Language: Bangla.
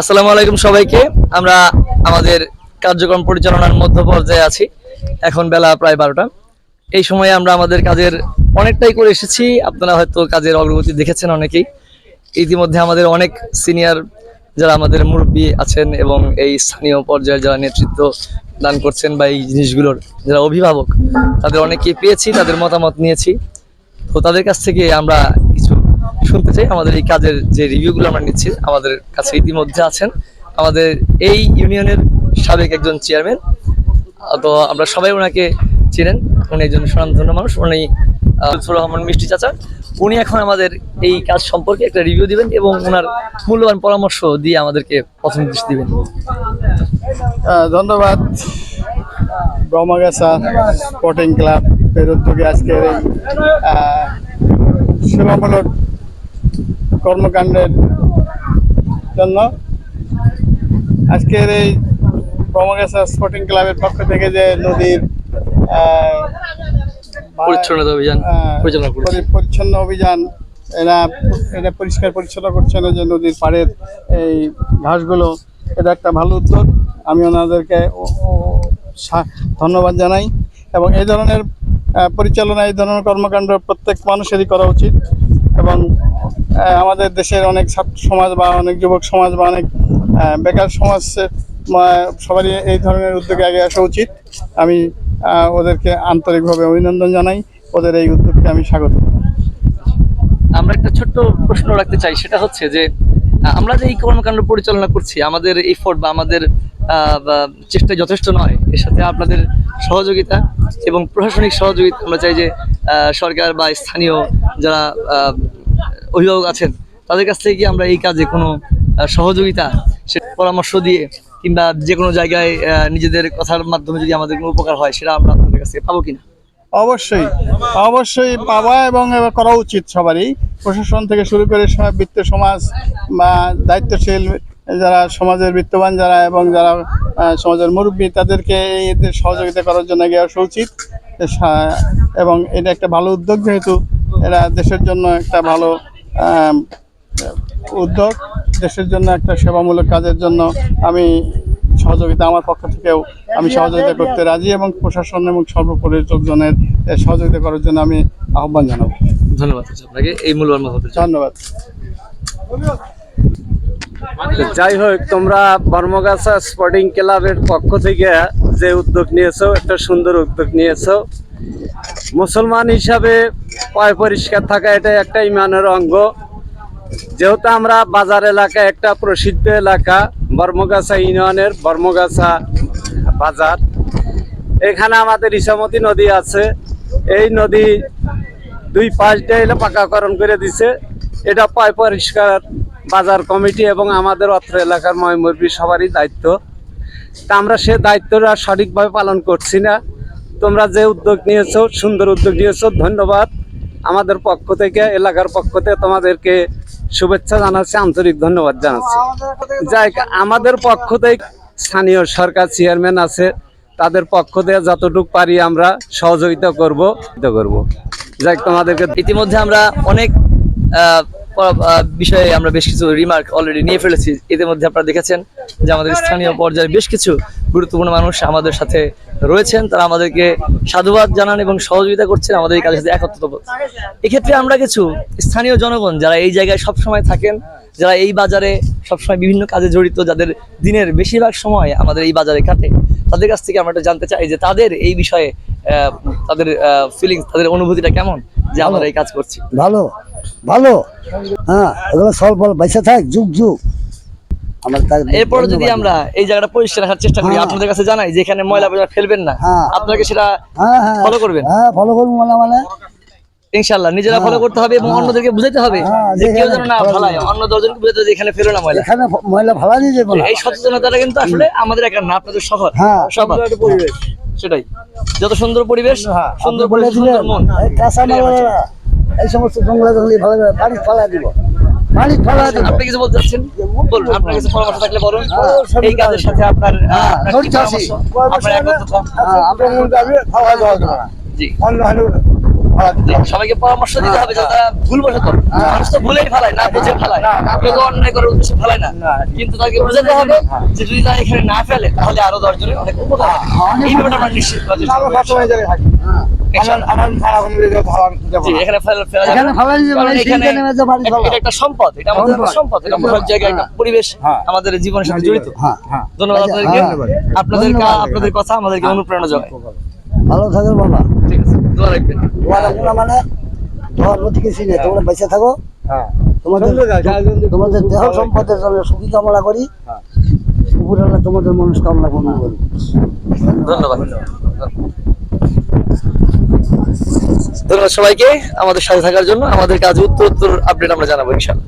আসসালামু আলাইকুম সবাইকে। আমরা আমাদের কার্যক্রম পরিচালনার মধ্য পর্যায়ে আছি। এখন বেলা প্রায় 12টা। এই সময়ে আমরা আমাদের কাজের অনেকটাই করে এসেছি। আপনারা হয়তো কাজের অগ্রগতি দেখেছেন অনেকেই। ইতিমধ্যে আমাদের অনেক সিনিয়র যারা আমাদের মুরব্বী আছেন এবং এই স্থানীয় পর্যায়ে যারা নেতৃত্ব দান করছেন বা এই জিনিসগুলোর যারা অভিভাবক, তাদের অনেককে পেয়েছি, তাদের মতামত নিয়েছি। তো তাদের কাছ থেকে আমরা কিছু শুনতে চাই। আমাদের এই কাজের যে রিভিউগুলো আমরা নিচ্ছি, আমাদের কাছে ইতিমধ্যে আছেন আমাদের এই ইউনিয়নের সাবেক একজন চেয়ারম্যান। তো আমরা সবাই ওনাকে চিনেন। উনি একজন সুনামধন্য মানুষ। উনি লুৎফর রহমান মিষ্টি চাচা। উনি এখন আমাদের এই কাজ সম্পর্কে একটা রিভিউ দিবেন এবং ওনার মূল্যবান পরামর্শ দিয়ে আমাদেরকে পথ নির্দেশ দিবেন। ধন্যবাদ ব্রহ্মগাছা স্পোর্টিং ক্লাব এর উদ্যোগে আজকের এই সেবামূলক কর্মকাণ্ডের জন্য। আজকের এই ব্রহ্মগাছা স্পোর্টিং ক্লাবের পক্ষ থেকে যে নদীর পরিচ্ছন্নতা অভিযান পরিচ্ছন্ন অভিযান, এটা পরিষ্কার পরিচ্ছন্ন করছে না যে নদীর পাড়ের এই ঘাসগুলো, এটা একটা ভালো উদ্যোগ। আমি ওনাদেরকে ধন্যবাদ জানাই এবং এই ধরনের পরিচালনা, এই ধরনের কর্মকাণ্ড প্রত্যেক মানুষেরই করা উচিত। এবং আমাদের দেশের অনেক ছাত্র সমাজ বা অনেক যুবক সমাজ বা অনেক বেকার সমাজ, সবারই এই ধরনের উদ্যোগে আগে আসা উচিত। আমি ওদেরকে আন্তরিকভাবে অভিনন্দন জানাই, ওদের এই উদ্যোগকে আমি স্বাগত। আমরা একটা ছোট্ট প্রশ্ন রাখতে চাই, সেটা হচ্ছে যে আমরা যে এই কর্মকাণ্ড পরিচালনা করছি, আমাদের এফোর্ট বা আমাদের চেষ্টা যথেষ্ট নয়। এর সাথে আপনাদের সহযোগিতা এবং প্রশাসনিক সহযোগিতা আমরা চাই যে সরকার বা স্থানীয় যারা অভিভাবক আছেন তাদের কাছ থেকে কি আমরা এই কাজে কোনো সহযোগিতা, সে পরামর্শ দিয়ে কিংবা যে কোনো জায়গায় নিজেদের কথার মাধ্যমে যদি আমাদের কোনো উপকার হয়, সেটা আমরা আপনাদের কাছ থেকে পাবো কিনা? অবশ্যই অবশ্যই পাওয়া এবং করা উচিত সবারই, প্রশাসন থেকে শুরু করে বৃত্ত সমাজ বা দায়িত্বশীল যারা সমাজের বিত্তবান যারা এবং যারা সমাজের মুরব্বী, তাদেরকে এদের সহযোগিতা করার জন্য এগিয়ে আসা উচিত। এবং এটা একটা ভালো উদ্যোগ, যেহেতু এরা দেশের জন্য একটা ভালো উদ্যোগ, দেশের জন্য একটা সেবামূলক কাজের জন্য আমি সহযোগিতা, আমার পক্ষ থেকেও আমি সহযোগিতা করতে রাজি এবং প্রশাসন এবং সর্বোপরি লোকজনের সহযোগিতা করার জন্য আমি আহ্বান জানাবো। ধন্যবাদ আপনাকে এই মূল্যবান মতামতের জন্য। ধন্যবাদ। যাই হোক, তোমরা ব্রহ্মগাছা স্পোর্টিং ক্লাবের পক্ষ থেকে যে উদ্যোগ নিয়েছো, একটা সুন্দর উদ্যোগ নিয়েছো। মুসলমান হিসাবে পয় পরিষ্কার থাকা এটা একটা ইমানের অঙ্গ। যেহেতু আমরা বাজার এলাকা, একটা প্রসিদ্ধ এলাকা ব্রহ্মগাছা ইউনিয়নের ব্রহ্মগাছা বাজার, এখানে আমাদের ইসামতি নদী আছে। এই নদী দুই পাশ দিয়ে এলে পাকাকরণ করে দিছে। এটা পয় পরিষ্কার বাজার কমিটি এবং আমাদের অত্র এলাকার ময়মুরবি সবারই দায়িত্ব। তা আমরা সে দায়িত্বটা সঠিকভাবে পালন করছি না। তোমরা যে উদ্যোগ নিয়েছো, সুন্দর উদ্যোগ নিয়েছো, ধন্যবাদ। আমাদের পক্ষ থেকে, এলাকার পক্ষ থেকে তোমাদেরকে শুভেচ্ছা জানাচ্ছি, আন্তরিক ধন্যবাদ জানাচ্ছি। যাই, আমাদের পক্ষ থেকে স্থানীয় সরকার চেয়ারম্যান আছে, তাদের পক্ষ থেকে যতটুকু পারি আমরা সহযোগিতা করব। যাই, তোমাদেরকে ইতিমধ্যে আমরা অনেক বিষয়ে আমরা বেশ কিছু রিমার্ক অলরেডি নিয়ে ফেলেছি। ইতিমধ্যে আপনারা দেখেছেন যে আমাদের স্থানীয় পর্যায়ে বেশ কিছু গুরুত্বপূর্ণ মানুষ আমাদের সাথে রয়েছেন। তারা আমাদেরকে সাধুবাদ জানান এবং সহযোগিতা করছেন আমাদের এই কাজের সাথে একত্রবোধ। এক্ষেত্রে আমরা কিছু স্থানীয় জনগণ যারা এই জায়গায় সবসময় থাকেন, যারা এই বাজারে সবসময় বিভিন্ন কাজে জড়িত, যাদের দিনের বেশিরভাগ সময় আমাদের এই বাজারে কাটে, তাদের কাছ থেকে আমরা এটা জানতে চাই যে তাদের এই বিষয়ে তাদের ফিলিংস, তাদের অনুভূতিটা কেমন যে আমরা এই কাজ করছি। ভালো ভালো, হ্যাঁ, স্বল্প বেঁচে থাক যুগ যুগ। এরপর যদি আমরা এই জায়গাটা পরিষ্কার রাখার চেষ্টা করি, আপনাদের কাছে জানাই যে এখানে ময়লা পয়লা ফেলবেন না, আপনাকে সেটা ফলো করবেন। হ্যাঁ, ফলো করবো মানে ইনশাআল্লাহ নিজেরা ফলো করতে হবে এবং অন্যদেরকে বুঝাতে হবে যে কেউ যেন না ফেলায়, অন্য দশজনকে বুঝাতে হবে যে এখানে ফেলো না ময়লা, এখানে ময়লা ফেলা দিয়ে যাবে। এই সচেতনতাটা কিন্তু আসলে আমাদের একা না, আপনাদের শহর সবার পরিবেশ, সেটাই যত সুন্দর পরিবেশ, সুন্দর পরিবেশ, সুন্দর মন। এই সমস্ত জঙ্গলে ভালো পানি ফেলা দিব, পানি ফেলা দিব। আপনি কিছু বলতে চাচ্ছেন, বলুন। আপনার কাছে পরামর্শ থাকলে বলুন। এই কাজের সাথে আপনার জি ফেলা দিতে হবে। সবাইকে পরামর্শ দিতে হবে যাতে তারা ভুল বসত, মানুষ তো ভুলেই ফেলায়, না বুঝে ফেলায়, কেউ তো অন্যায় করার উদ্দেশ্যে ফেলায় না, কিন্তু তাকে বোঝাতে হবে যে যদি তারা এখানে না ফেলে তাহলে আরো 10 জনের অনেক উপকার হবে। এই ব্যাপারটা আমরা নিশ্চিত করার চেষ্টা আমরা করবো। সবসময় জায়গায় থাকি। ইনশাআল্লাহ। আমার ভাড়া কোনো জায়গায় ভাড়া দিতে জি, পারবো না। এখানে ফেলা যাবে এখানে না। ফেলা দিতে কারণ পারবো না, এখানে সিঁড়িতে নেমে যে বাড়ি ফেলা। এটা একটা সম্পদ, এটা আমাদের একটা সম্পদ, এটা মহৎ জায়গা, একটা পরিবেশ আমাদের জীবনের সাথে জড়িত। হ্যাঁ, ধন্যবাদ আপনাদেরকে, আপনাদের ধন্যবাদ। আপনাদের কথা আমাদেরকে অনুপ্রেরণা যোগায়। ভালো থাকো বাবা। ঠিক আছে, দোয়া রাখবেন। তোমার আপনারা মানে তোমার প্রতি কিছু নেই, তোমরা বেঁচে থাকো। তোমাদের তোমাদের দেহ সম্পদের জন্য সুখী কামনা করি। উপরওয়ালা তোমাদের মনস্কামনা পূর্ণ করি। ধন্যবাদ। ধন্যবাদ সবাইকে আমাদের সাথে থাকার জন্য। আমাদের কাজে উত্তর আপডেট আমরা জানাবো ইনশাআল্লাহ।